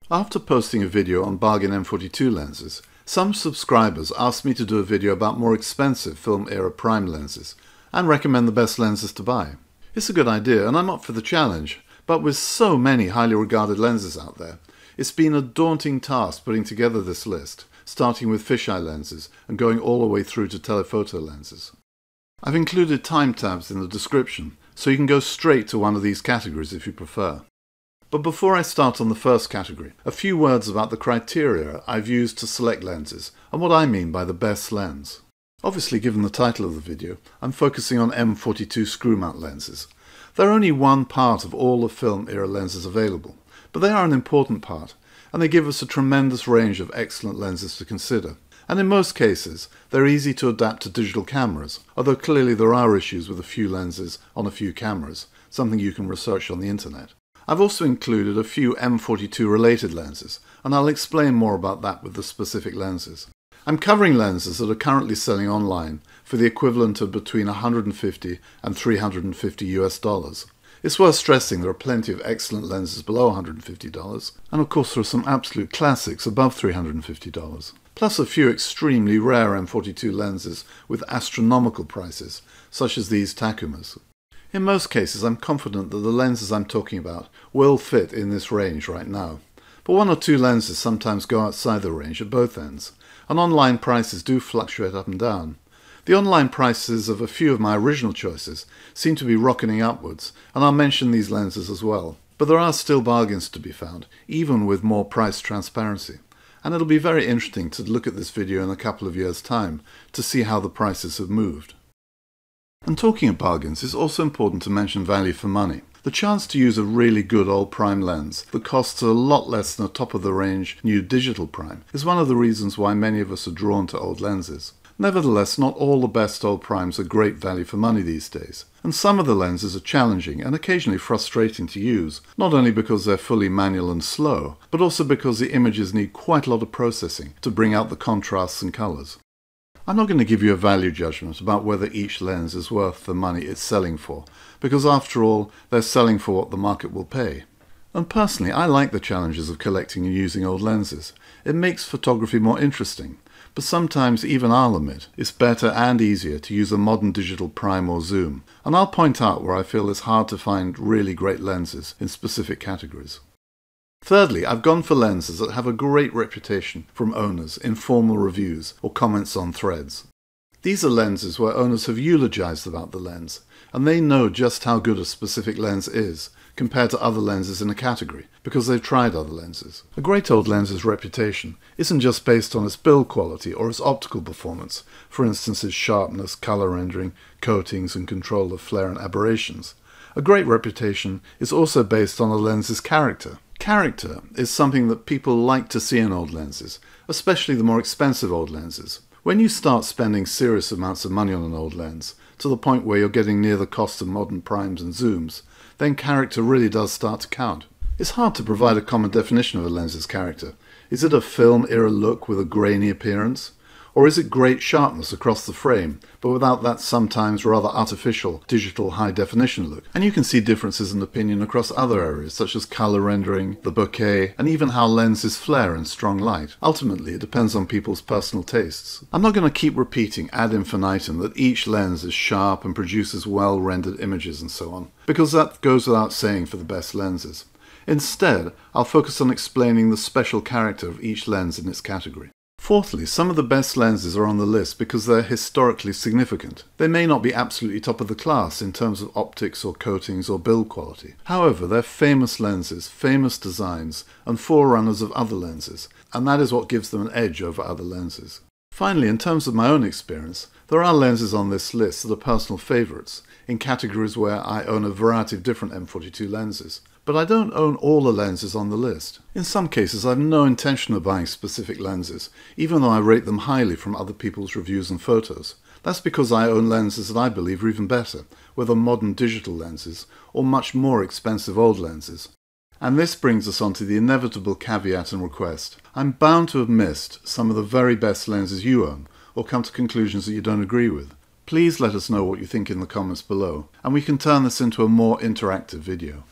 After posting a video on bargain M42 lenses, some subscribers asked me to do a video about more expensive film-era prime lenses and recommend the best lenses to buy. It's a good idea and I'm up for the challenge, but with so many highly regarded lenses out there, it's been a daunting task putting together this list, starting with fisheye lenses and going all the way through to telephoto lenses. I've included time tabs in the description, so you can go straight to one of these categories if you prefer. But before I start on the first category, a few words about the criteria I've used to select lenses and what I mean by the best lens. Obviously, given the title of the video, I'm focusing on M42 screw mount lenses. They're only one part of all the film era lenses available, but they are an important part, and they give us a tremendous range of excellent lenses to consider. And in most cases, they're easy to adapt to digital cameras, although clearly there are issues with a few lenses on a few cameras, something you can research on the internet. I've also included a few M42 related lenses, and I'll explain more about that with the specific lenses. I'm covering lenses that are currently selling online for the equivalent of between $150 and $350 US. It's worth stressing there are plenty of excellent lenses below $150, and of course there are some absolute classics above $350, plus a few extremely rare M42 lenses with astronomical prices, such as these Takumas. In most cases, I'm confident that the lenses I'm talking about will fit in this range right now, but one or two lenses sometimes go outside the range at both ends, and online prices do fluctuate up and down. The online prices of a few of my original choices seem to be rocketing upwards, and I'll mention these lenses as well. But there are still bargains to be found, even with more price transparency, and it'll be very interesting to look at this video in a couple of years' time to see how the prices have moved. And talking of bargains, it's also important to mention value for money. The chance to use a really good old prime lens that costs a lot less than a top-of-the-range new digital prime is one of the reasons why many of us are drawn to old lenses. Nevertheless, not all the best old primes are great value for money these days, and some of the lenses are challenging and occasionally frustrating to use, not only because they're fully manual and slow, but also because the images need quite a lot of processing to bring out the contrasts and colours. I'm not going to give you a value judgment about whether each lens is worth the money it's selling for, because after all, they're selling for what the market will pay. And personally, I like the challenges of collecting and using old lenses. It makes photography more interesting, but sometimes even I'll admit it's better and easier to use a modern digital prime or zoom, and I'll point out where I feel it's hard to find really great lenses in specific categories. Thirdly, I've gone for lenses that have a great reputation from owners in formal reviews or comments on threads. These are lenses where owners have eulogized about the lens, and they know just how good a specific lens is compared to other lenses in a category, because they've tried other lenses. A great old lens's reputation isn't just based on its build quality or its optical performance, for instance its sharpness, color rendering, coatings and control of flare and aberrations. A great reputation is also based on a lens's character. Character is something that people like to see in old lenses, especially the more expensive old lenses. When you start spending serious amounts of money on an old lens, to the point where you're getting near the cost of modern primes and zooms, then character really does start to count. It's hard to provide a common definition of a lens's character. Is it a film-era look with a grainy appearance? Or is it great sharpness across the frame, but without that sometimes rather artificial digital high-definition look? And you can see differences in opinion across other areas, such as color rendering, the bokeh, and even how lenses flare in strong light. Ultimately, it depends on people's personal tastes. I'm not going to keep repeating ad infinitum that each lens is sharp and produces well-rendered images and so on, because that goes without saying for the best lenses. Instead, I'll focus on explaining the special character of each lens in its category. Fourthly, some of the best lenses are on the list because they're historically significant. They may not be absolutely top of the class in terms of optics or coatings or build quality. However, they're famous lenses, famous designs, and forerunners of other lenses, and that is what gives them an edge over other lenses. Finally, in terms of my own experience, there are lenses on this list that are personal favourites, in categories where I own a variety of different M42 lenses. But I don't own all the lenses on the list. In some cases I have no intention of buying specific lenses, even though I rate them highly from other people's reviews and photos. That's because I own lenses that I believe are even better, whether modern digital lenses or much more expensive old lenses. And this brings us on to the inevitable caveat and request. I'm bound to have missed some of the very best lenses you own, or come to conclusions that you don't agree with. Please let us know what you think in the comments below, and we can turn this into a more interactive video.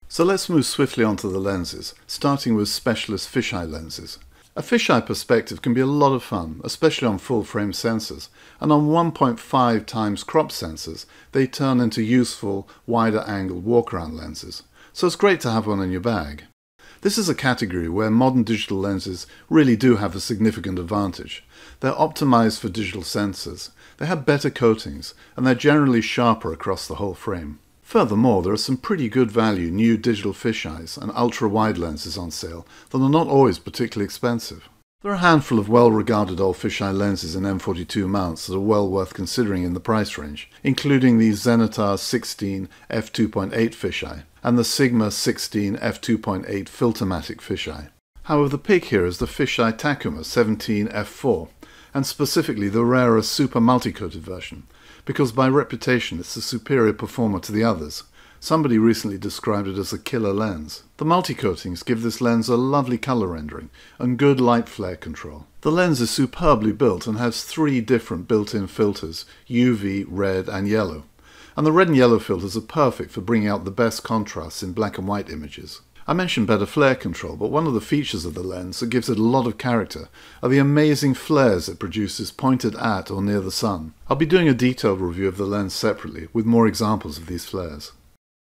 So let's move swiftly onto the lenses, starting with specialist fisheye lenses. A fisheye perspective can be a lot of fun, especially on full-frame sensors, and on 1.5 times crop sensors, they turn into useful, wider-angled walk-around lenses. So it's great to have one in your bag. This is a category where modern digital lenses really do have a significant advantage. They're optimized for digital sensors, they have better coatings, and they're generally sharper across the whole frame. Furthermore, there are some pretty good value new digital fisheyes and ultra-wide lenses on sale that are not always particularly expensive. There are a handful of well-regarded old fisheye lenses in M42 mounts that are well worth considering in the price range, including the Zenitar 16 f2.8 fisheye and the Sigma 16 f2.8 Filtermatic fisheye. However, the pick here is the Fisheye Takuma 17 f4, and specifically the rarer super multi-coated version, because by reputation it's a superior performer to the others. Somebody recently described it as a killer lens. The multi-coatings give this lens a lovely colour rendering and good light flare control. The lens is superbly built and has 3 different built-in filters, UV, red and yellow. And the red and yellow filters are perfect for bringing out the best contrasts in black and white images. I mentioned better flare control, but one of the features of the lens that gives it a lot of character are the amazing flares it produces pointed at or near the sun. I'll be doing a detailed review of the lens separately, with more examples of these flares.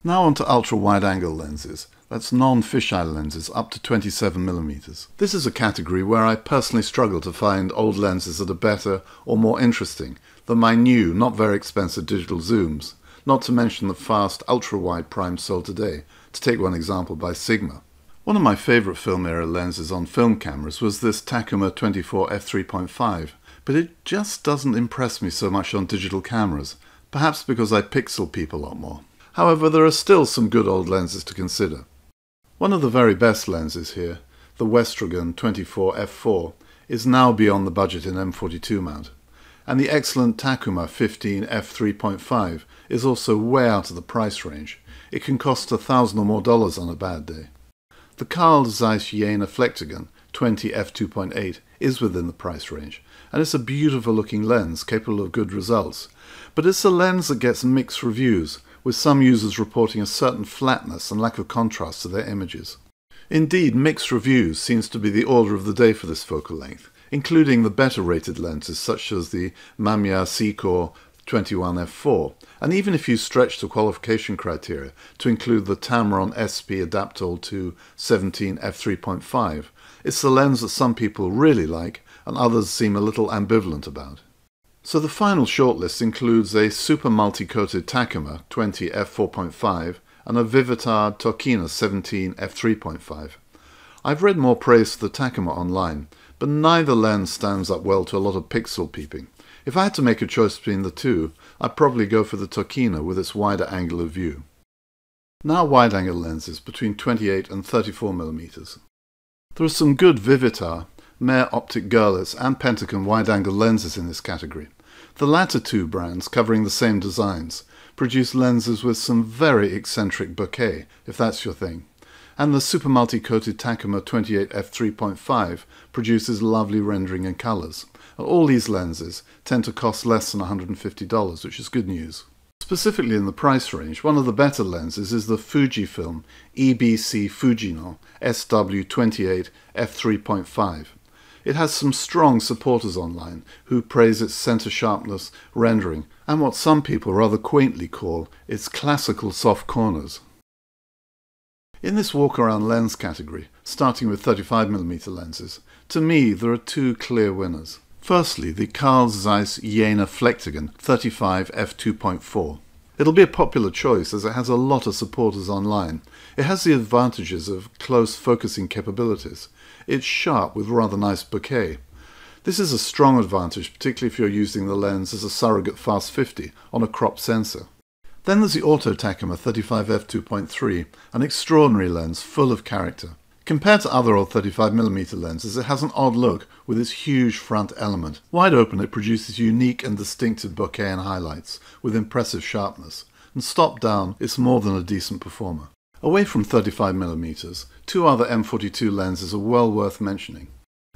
Now on to ultra-wide-angle lenses. That's non-fisheye lenses up to 27mm. This is a category where I personally struggle to find old lenses that are better or more interesting than my new, not very expensive digital zooms, not to mention the fast ultra-wide primes sold today, to take one example by Sigma. One of my favourite film era lenses on film cameras was this Takuma 24 f3.5, but it just doesn't impress me so much on digital cameras, perhaps because I pixel peep a lot more. However, there are still some good old lenses to consider. One of the very best lenses here, the Westragon 24 f4, is now beyond the budget in M42 mount, and the excellent Takuma 15 f3.5 is also way out of the price range. It can cost $1,000 or more on a bad day. The Carl Zeiss Jena Flektogen 20 f2.8 is within the price range, and it's a beautiful looking lens capable of good results, but it's a lens that gets mixed reviews, with some users reporting a certain flatness and lack of contrast to their images. Indeed, mixed reviews seems to be the order of the day for this focal length, including the better rated lenses such as the Mamiya 21 f4, and even if you stretch the qualification criteria to include the Tamron SP Adaptol 2 17 f3.5, it's the lens that some people really like and others seem a little ambivalent about. So the final shortlist includes a super multi-coated Takuma 20 f4.5 and a Vivitar Tokina 17 f3.5. I've read more praise for the Takuma online, but neither lens stands up well to a lot of pixel peeping. If I had to make a choice between the two, I'd probably go for the Tokina with its wider angle of view. Now wide-angle lenses between 28 and 34mm. There are some good Vivitar, Meyer-Optik Girlitz and Pentacon wide-angle lenses in this category. The latter two brands, covering the same designs, produce lenses with some very eccentric bokeh, if that's your thing. And the super multi-coated Takuma 28 f3.5 produces lovely rendering and colours. And all these lenses tend to cost less than $150, which is good news. Specifically in the price range, one of the better lenses is the Fujifilm EBC Fujino SW28 f3.5. It has some strong supporters online who praise its centre sharpness, rendering, and what some people rather quaintly call its classical soft corners. In this walk-around lens category, starting with 35mm lenses, to me there are two clear winners. Firstly, the Carl Zeiss Jena Flektogen 35 f2.4. It'll be a popular choice as it has a lot of supporters online. It has the advantages of close focusing capabilities. It's sharp with rather nice bokeh. This is a strong advantage, particularly if you're using the lens as a surrogate fast 50 on a crop sensor. Then there's the Auto Takuma 35 f2.3, an extraordinary lens full of character. Compared to other old 35mm lenses, it has an odd look with its huge front element. Wide open it produces unique and distinctive bokeh and highlights with impressive sharpness, and stopped down it's more than a decent performer. Away from 35mm, two other M42 lenses are well worth mentioning.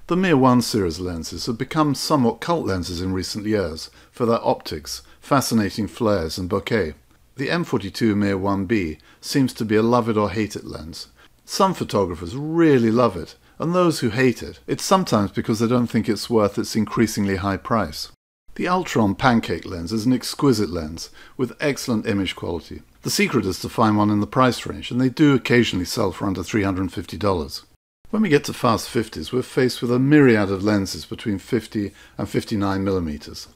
The Mir 1 series lenses have become somewhat cult lenses in recent years for their optics, fascinating flares and bokeh. The M42 Meyer-1B seems to be a love it or hate it lens. Some photographers really love it, and those who hate it, it's sometimes because they don't think it's worth its increasingly high price. The Ultron Pancake lens is an exquisite lens with excellent image quality. The secret is to find one in the price range, and they do occasionally sell for under $350. When we get to fast 50s, we're faced with a myriad of lenses between 50 and 59mm.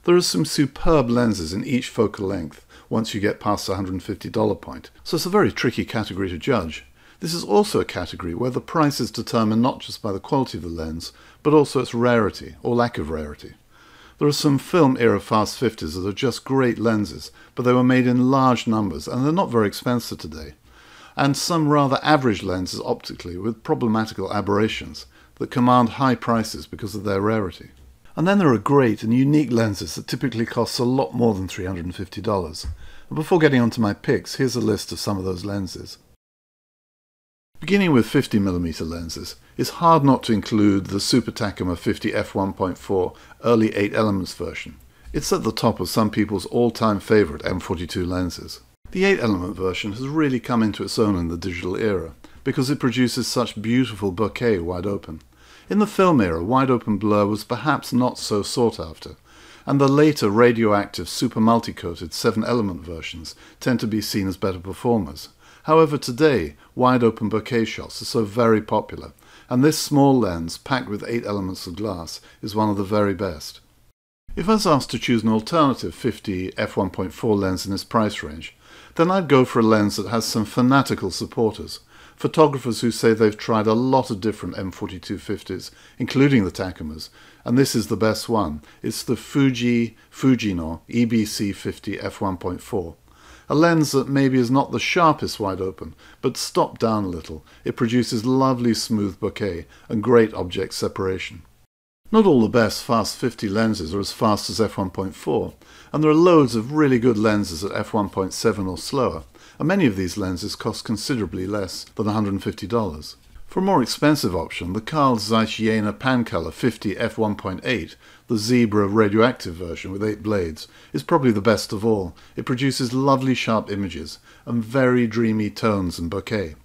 There are some superb lenses in each focal length once you get past the $150 point, so it's a very tricky category to judge. This is also a category where the price is determined not just by the quality of the lens, but also its rarity or lack of rarity. There are some film-era fast 50s that are just great lenses, but they were made in large numbers and they're not very expensive today. And some rather average lenses optically with problematical aberrations that command high prices because of their rarity. And then there are great and unique lenses that typically cost a lot more than $350. And before getting onto my picks, here's a list of some of those lenses. Beginning with 50mm lenses, it's hard not to include the Super Takuma 50 f1.4 early 8 elements version. It's at the top of some people's all-time favourite M42 lenses. The 8 element version has really come into its own in the digital era, because it produces such beautiful bokeh wide open. In the film era, wide open blur was perhaps not so sought after, and the later radioactive super multi-coated 7 element versions tend to be seen as better performers. However, today, wide-open bokeh shots are so very popular, and this small lens, packed with 8 elements of glass, is one of the very best. If I was asked to choose an alternative 50 f1.4 lens in this price range, then I'd go for a lens that has some fanatical supporters, photographers who say they've tried a lot of different M42 50s, including the Takumas, and this is the best one. It's the Fujino EBC 50 f1.4. A lens that maybe is not the sharpest wide open, but stopped down a little, it produces lovely smooth bokeh and great object separation. Not all the best fast 50 lenses are as fast as f1.4, and there are loads of really good lenses at f1.7 or slower, and many of these lenses cost considerably less than $150. For a more expensive option, the Carl Zeiss Jena Pancolor 50 f1.8, the Zebra radioactive version with 8 blades, is probably the best of all. It produces lovely sharp images and very dreamy tones and bokeh.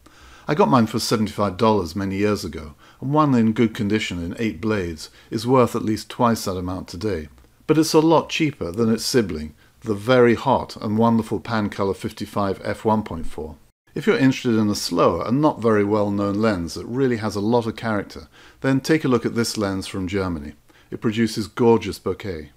I got mine for $75 many years ago, and one in good condition in 8 blades is worth at least twice that amount today. But it's a lot cheaper than its sibling, the very hot and wonderful Pancolor 55 f1.4. If you're interested in a slower and not very well-known lens that really has a lot of character, then take a look at this lens from Germany. It produces gorgeous bokeh.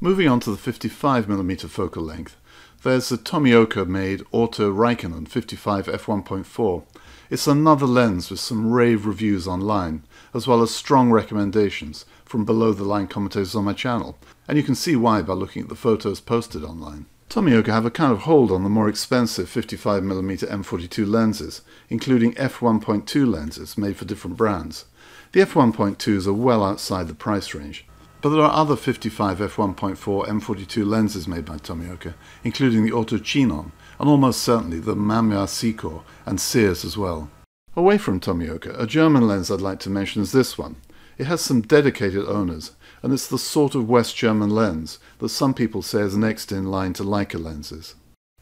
Moving on to the 55mm focal length, there's the Tomioka-made Auto Raikkonen 55 f1.4. It's another lens with some rave reviews online, as well as strong recommendations from below-the-line commentators on my channel, and you can see why by looking at the photos posted online. Tomioka have a kind of hold on the more expensive 55mm M42 lenses, including f1.2 lenses made for different brands. The f1.2s are well outside the price range, but there are other 55 f1.4 M42 lenses made by Tomioka, including the Auto Chinon, and almost certainly the Mamiya Secor and Sears as well. Away from Tomioka, a German lens I'd like to mention is this one. It has some dedicated owners, and it's the sort of West German lens that some people say is next in line to Leica lenses.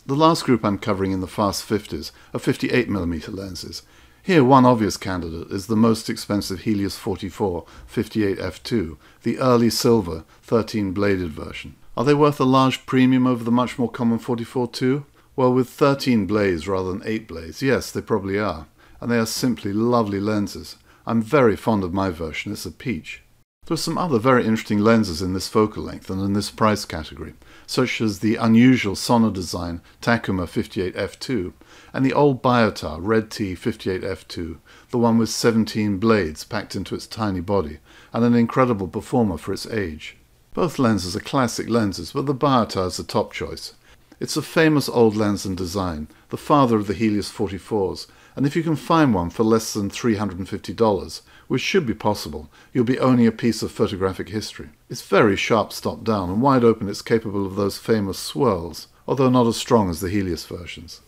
The last group I'm covering in the fast 50s are 58mm lenses. Here one obvious candidate is the most expensive Helios 44 58 f2, the early silver 13-bladed version. Are they worth a large premium over the much more common 44-2? Well, with 13 blades rather than 8 blades, yes, they probably are, and they are simply lovely lenses. I'm very fond of my version, it's a peach. There are some other very interesting lenses in this focal length and in this price category, such as the unusual Sonor design Takuma 58 f2 and the old Biotar Red T 58 f2, the one with 17 blades packed into its tiny body and an incredible performer for its age. Both lenses are classic lenses, but the Biotar is the top choice. It's a famous old lens and design, the father of the Helios 44s, and if you can find one for less than $350, which should be possible, you'll be owning a piece of photographic history. It's very sharp stop down, and wide open it's capable of those famous swirls, although not as strong as the Helios versions.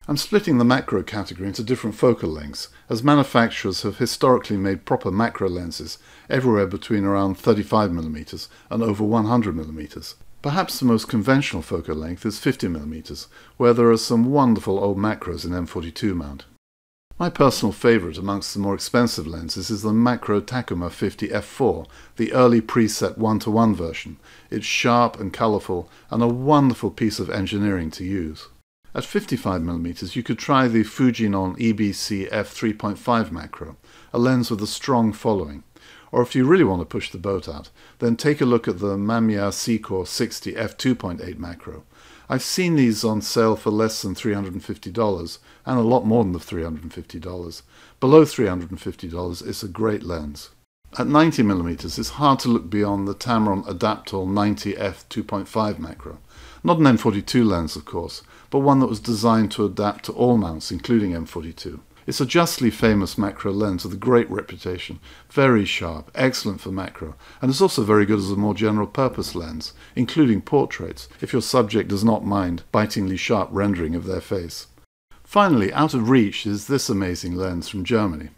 I'm splitting the macro category into different focal lengths, as manufacturers have historically made proper macro lenses everywhere between around 35mm and over 100mm. Perhaps the most conventional focal length is 50mm, where there are some wonderful old macros in M42 mount. My personal favourite amongst the more expensive lenses is the macro Takuma 50 f4, the early preset 1:1 version. It's sharp and colourful and a wonderful piece of engineering to use. At 55mm you could try the Fujinon EBC f3.5 macro, a lens with a strong following. Or if you really want to push the boat out, then take a look at the Mamiya Secor 60 f2.8 macro. I've seen these on sale for less than $350, and a lot more than the $350. Below $350 it's a great lens. At 90mm it's hard to look beyond the Tamron Adaptol 90 f2.5 macro. Not an M42 lens of course, but one that was designed to adapt to all mounts including M42. It's a justly famous macro lens with a great reputation, very sharp, excellent for macro, and it's also very good as a more general purpose lens, including portraits, if your subject does not mind bitingly sharp rendering of their face. Finally, out of reach is this amazing lens from Germany.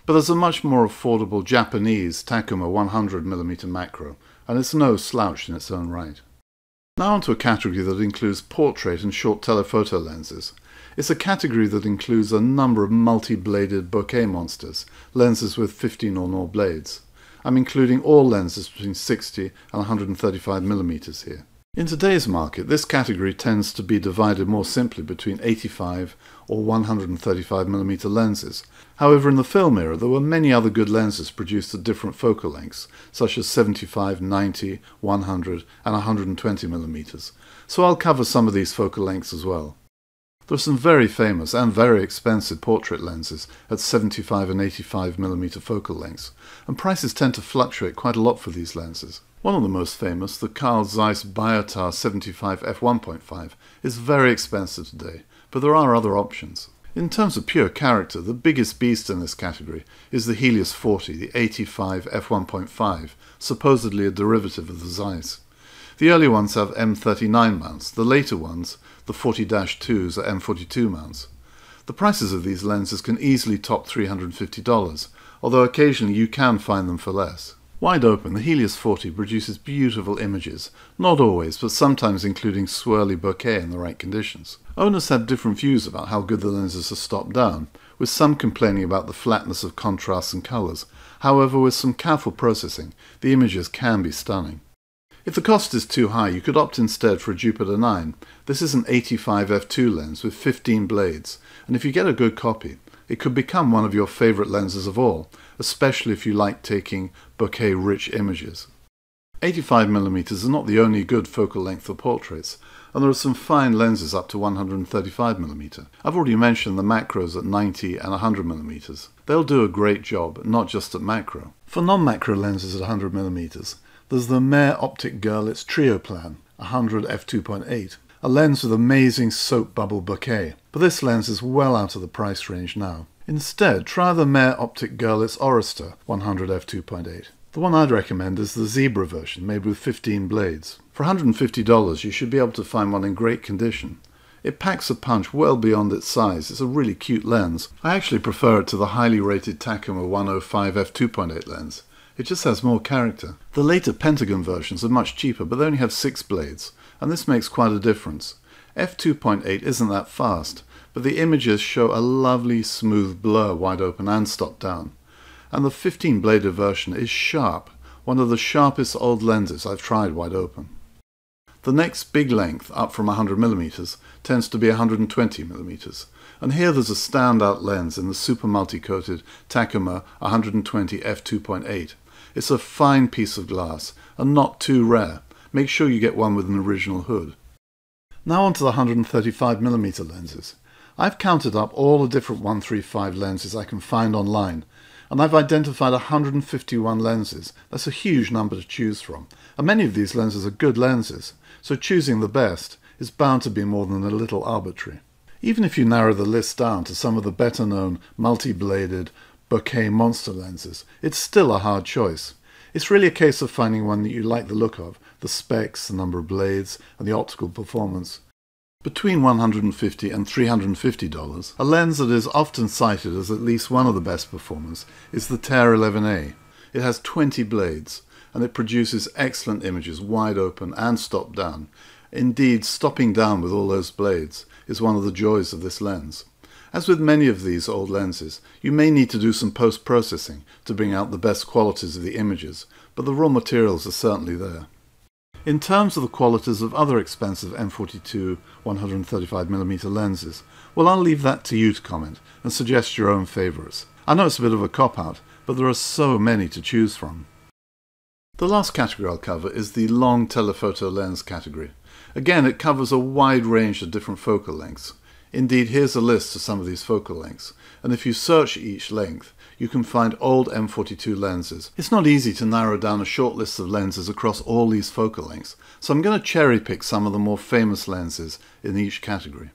But there's a much more affordable Japanese Takuma 100mm macro, and it's no slouch in its own right. Now onto a category that includes portrait and short telephoto lenses. It's a category that includes a number of multi-bladed bokeh monsters, lenses with 15 or more blades. I'm including all lenses between 60 and 135mm here. In today's market, this category tends to be divided more simply between 85 or 135mm lenses. However, in the film era, there were many other good lenses produced at different focal lengths, such as 75, 90, 100 and 120mm. So I'll cover some of these focal lengths as well. There are some very famous and very expensive portrait lenses at 75 and 85mm focal lengths, and prices tend to fluctuate quite a lot for these lenses. One of the most famous, the Carl Zeiss Biotar 75 f1.5, is very expensive today, but there are other options. In terms of pure character, the biggest beast in this category is the Helios 40, the 85 f1.5, supposedly a derivative of the Zeiss. The early ones have M39 mounts, the later ones, the 40-2s, are M42 mounts. The prices of these lenses can easily top $350, although occasionally you can find them for less. Wide open, the Helios 40 produces beautiful images, not always, but sometimes including swirly bokeh in the right conditions. Owners have different views about how good the lenses are stopped down, with some complaining about the flatness of contrasts and colours. However, with some careful processing, the images can be stunning. If the cost is too high, you could opt instead for a Jupiter 9. This is an 85 f2 lens with 15 blades, and if you get a good copy, it could become one of your favourite lenses of all, especially if you like taking bokeh-rich images. 85mm is not the only good focal length for portraits, and there are some fine lenses up to 135mm. I've already mentioned the macros at 90 and 100mm. They'll do a great job, not just at macro. For non-macro lenses at 100mm, there's the Meyer-Optik Görlitz Trio Plan, 100 f2.8, a lens with amazing soap bubble bokeh, but this lens is well out of the price range now. Instead, try the Meyer-Optik Görlitz Orister, 100 f2.8. The one I'd recommend is the Zebra version, made with 15 blades. For $150 you should be able to find one in great condition. It packs a punch well beyond its size. It's a really cute lens. I actually prefer it to the highly rated Takuma 105 f2.8 lens. It just has more character. The later Pentagon versions are much cheaper, but they only have 6 blades, and this makes quite a difference. f2.8 isn't that fast, but the images show a lovely smooth blur wide open and stopped down. And the 15-bladed version is sharp, one of the sharpest old lenses I've tried wide open. The next big length, up from 100mm, tends to be 120mm, and here there's a standout lens in the super multi-coated Takuma 120 f2.8. It's a fine piece of glass, and not too rare. Make sure you get one with an original hood. Now onto the 135mm lenses. I've counted up all the different 135 lenses I can find online, and I've identified 151 lenses. That's a huge number to choose from, and many of these lenses are good lenses, so choosing the best is bound to be more than a little arbitrary. Even if you narrow the list down to some of the better-known multi-bladed bokeh monster lenses, it's still a hard choice. It's really a case of finding one that you like the look of, the specs, the number of blades, and the optical performance. Between $150 and $350, a lens that is often cited as at least one of the best performers is the Tear 11A. It has 20 blades, and it produces excellent images wide open and stop down. Indeed, stopping down with all those blades is one of the joys of this lens. As with many of these old lenses, you may need to do some post-processing to bring out the best qualities of the images, but the raw materials are certainly there. In terms of the qualities of other expensive M42 135mm lenses, well, I'll leave that to you to comment and suggest your own favourites. I know it's a bit of a cop-out, but there are so many to choose from. The last category I'll cover is the long telephoto lens category. Again, it covers a wide range of different focal lengths. Indeed, here's a list of some of these focal lengths, and if you search each length, you can find old M42 lenses. It's not easy to narrow down a short list of lenses across all these focal lengths, so I'm going to cherry pick some of the more famous lenses in each category.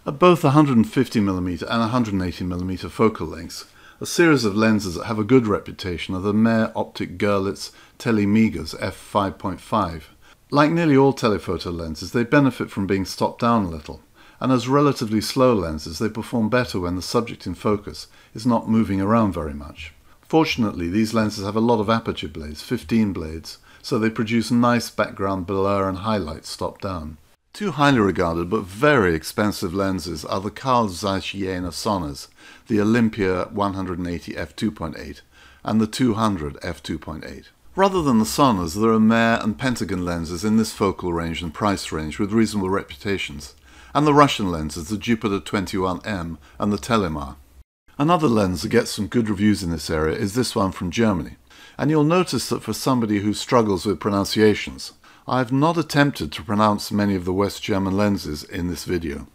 At both 150mm and 180mm focal lengths, a series of lenses that have a good reputation are the Meyer-Optik Görlitz Telemegas f5.5. Like nearly all telephoto lenses, they benefit from being stopped down a little, and as relatively slow lenses they perform better when the subject in focus is not moving around very much. Fortunately, these lenses have a lot of aperture blades, 15 blades, so they produce nice background blur and highlights stopped down. Two highly regarded but very expensive lenses are the Carl Zeiss Jena Sonas, the Olympia 180 f2.8 and the 200 f2.8. Rather than the Sonas, there are Meyer and Pentagon lenses in this focal range and price range with reasonable reputations, and the Russian lenses, the Jupiter 21M and the Telemar. Another lens that gets some good reviews in this area is this one from Germany, and you'll notice that for somebody who struggles with pronunciations, I have not attempted to pronounce many of the West German lenses in this video.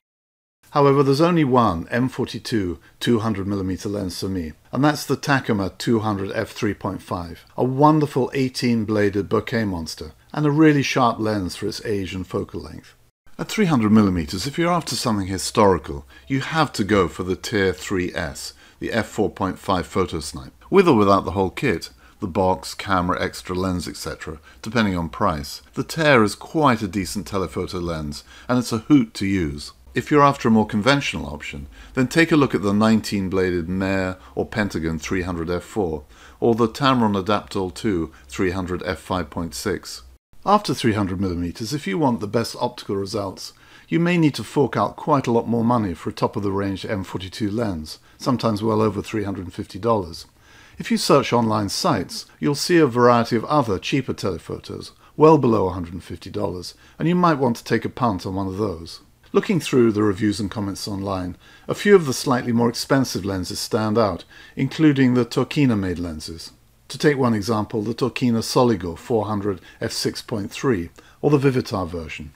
However, there's only one M42 200mm lens for me, and that's the Takuma 200 f3.5, a wonderful 18-bladed bokeh monster, and a really sharp lens for its age and focal length. At 300mm, if you're after something historical, you have to go for the Tier 3S, the f4.5 photo snipe, with or without the whole kit, the box, camera, extra lens, etc., depending on price. The Tear is quite a decent telephoto lens, and it's a hoot to use. If you're after a more conventional option, then take a look at the 19-bladed Meyer or Pentagon 300 f4, or the Tamron Adaptol 2 300 f5.6. After 300mm, if you want the best optical results, you may need to fork out quite a lot more money for a top-of-the-range M42 lens, sometimes well over $350. If you search online sites, you'll see a variety of other cheaper telephotos, well below $150, and you might want to take a punt on one of those. Looking through the reviews and comments online, a few of the slightly more expensive lenses stand out, including the Turkina-made lenses. To take one example, the Turkina Soligo 400 f6.3, or the Vivitar version.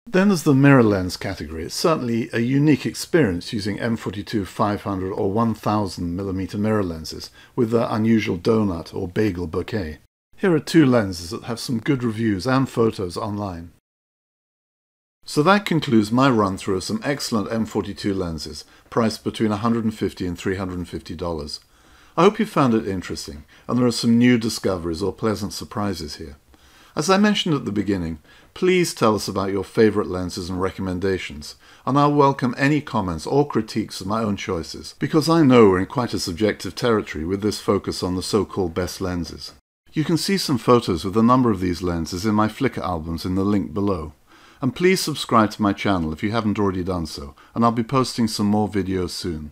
Then there's the mirror lens category. It's certainly a unique experience using M42 500 or 1000mm mirror lenses with their unusual donut or bagel bokeh. Here are two lenses that have some good reviews and photos online. So that concludes my run through of some excellent M42 lenses, priced between $150 and $350. I hope you found it interesting, and there are some new discoveries or pleasant surprises here. As I mentioned at the beginning, please tell us about your favourite lenses and recommendations, and I'll welcome any comments or critiques of my own choices, because I know we're in quite a subjective territory with this focus on the so-called best lenses. You can see some photos with a number of these lenses in my Flickr albums in the link below. And please subscribe to my channel if you haven't already done so, and I'll be posting some more videos soon.